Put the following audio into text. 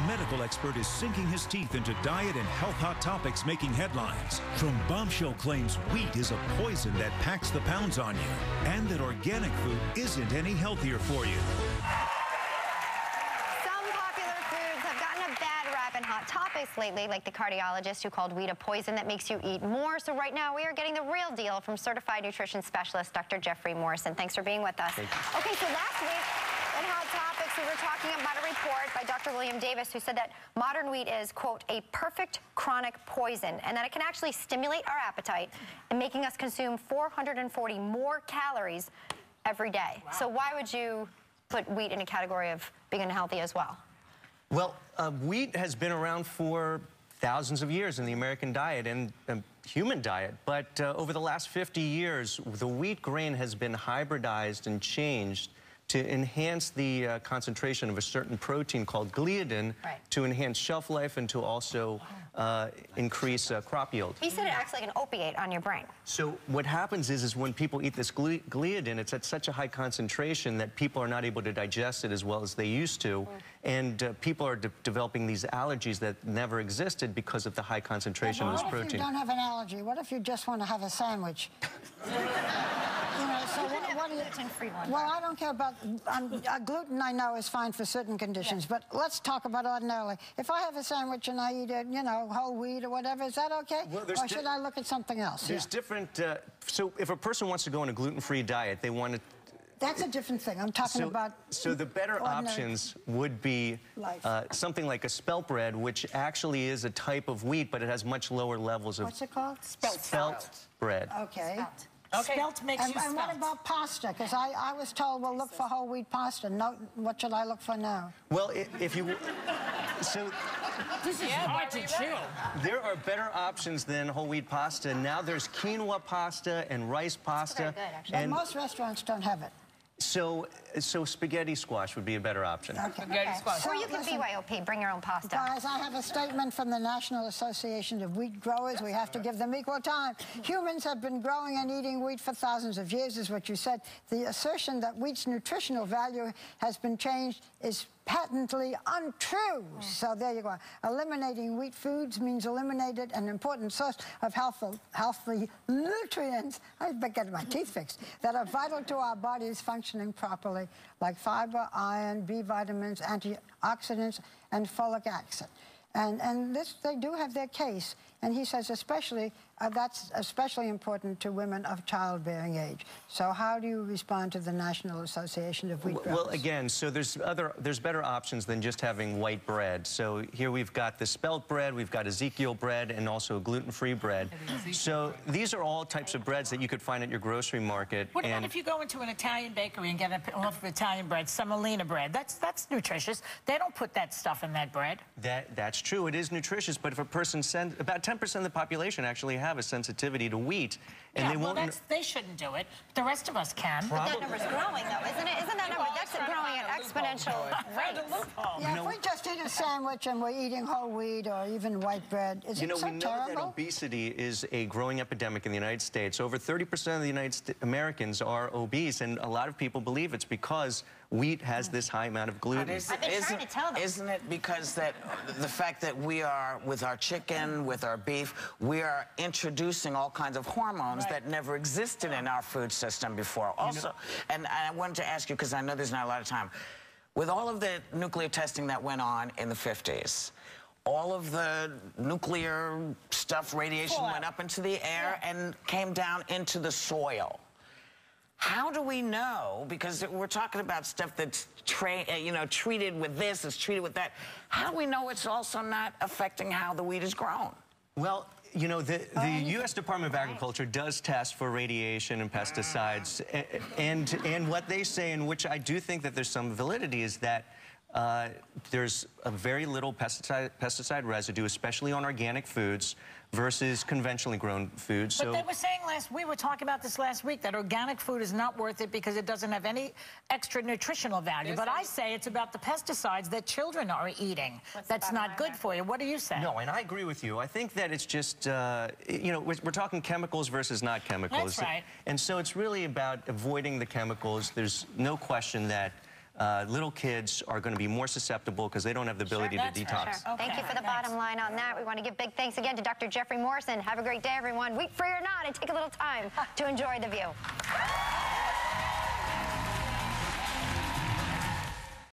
medical expert is sinking his teeth into diet and health hot topics making headlines. From bombshell claims wheat is a poison that packs the pounds on you, and that organic food isn't any healthier for you. And hot topics lately, like the cardiologist who called wheat a poison that makes you eat more. So right now we are getting the real deal from certified nutrition specialist Dr. Jeffrey Morrison. Thanks for being with us. Okay, so last week in Hot Topics we were talking about a report by Dr. William Davis who said that modern wheat is, quote, a perfect chronic poison, and that it can actually stimulate our appetite and making us consume 440 more calories every day. Wow. So why would you put wheat in a category of being unhealthy as well? Well, wheat has been around for thousands of years in the American diet and human diet, but over the last 50 years, the wheat grain has been hybridized and changed to enhance the concentration of a certain protein called gluten, to enhance shelf life and to also increase crop yield. He said it acts like an opiate on your brain. So what happens is when people eat this gluten, it's at such a high concentration that people are not able to digest it as well as they used to, and people are developing these allergies that never existed because of the high concentration of this protein. What if you don't have an allergy? What if you just want to have a sandwich? You know, so what do you... Well, I don't care about... gluten, I know, is fine for certain conditions, but let's talk about ordinarily. If I have a sandwich and I eat it, you know, whole wheat or whatever, is that okay? Well, or should I look at something else? There's different... so if a person wants to go on a gluten-free diet, they want to... That's a different thing. I'm talking about... So the better options would be something like a spelt bread, which actually is a type of wheat, but it has much lower levels of... What's it called? Spelt bread. Okay. Spelt. Okay. Spelt makes you spelt. And what about pasta? Because I was told, well, look for whole wheat pasta. No, what should I look for now? Well, if you... So... This is hard to chew. There are better options than whole wheat pasta. Now there's quinoa pasta and rice pasta. That's very good, actually. And most restaurants don't have it. So spaghetti squash would be a better option. Okay. Spaghetti squash. Or you can BYOP, bring your own pasta. Guys, I have a statement from the National Association of Wheat Growers. We have to give them equal time. Humans have been growing and eating wheat for thousands of years, is what you said. The assertion that wheat's nutritional value has been changed is patently untrue. So there you go. Eliminating wheat foods means eliminated an important source of healthy nutrients, I've been getting my teeth fixed, that are vital to our bodies functioning properly, like fiber, iron, B vitamins, antioxidants, and folic acid. And this, they do have their case. And he says especially, that's especially important to women of childbearing age. So how do you respond to the National Association of Wheat Growers? Well, again, so there's better options than just having white bread. So here we've got the Spelt Bread, we've got Ezekiel Bread, and also gluten-free bread. So these are all types of breads that you could find at your grocery market. What about if you go into an Italian bakery and get a loaf of Italian bread, semolina bread? That's nutritious. They don't put that stuff in that bread. That's true. It is nutritious, but if a person about 10% of the population actually have a sensitivity to wheat, and they won't... they shouldn't do it. The rest of us can. But that number's growing, though, isn't it? Isn't that number? That's growing at exponential rates. Yeah, if we just eat a sandwich and we're eating whole wheat or even white bread, is it so terrible? We know that obesity is a growing epidemic in the United States. Over 30% of the Americans are obese, and a lot of people believe it's because wheat has this high amount of gluten. I've been trying to tell them. Isn't it because that the fact that we are, with our chicken, with our beef, we are introducing all kinds of hormones that never existed in our food system before. Also, and I wanted to ask you, because I know there's not a lot of time, with all of the nuclear testing that went on in the 50s, all of the nuclear stuff, radiation went up into the air and came down into the soil. How do we know, because we're talking about stuff that's treated with this, it's treated with that. How do we know it's also not affecting how the wheat is grown? Well, you know, the U.S. Department of Agriculture does test for radiation and pesticides, and what they say, in which I do think that there's some validity, is that there's a very little pesticide residue, especially on organic foods, versus conventionally grown foods. But they were saying we were talking about this last week, that organic food is not worth it because it doesn't have any extra nutritional value. But I say it's about the pesticides that children are eating that's not good for you. What do you say? No, and I agree with you. I think that it's just, you know, we're talking chemicals versus not chemicals. That's right. And so it's really about avoiding the chemicals. There's no question that little kids are going to be more susceptible because they don't have the ability to detox. Sure. Thank you for the bottom line on that. We want to give big thanks again to Dr. Jeffrey Morrison. Have a great day, everyone. Wheat-free or not, and take a little time to enjoy the view.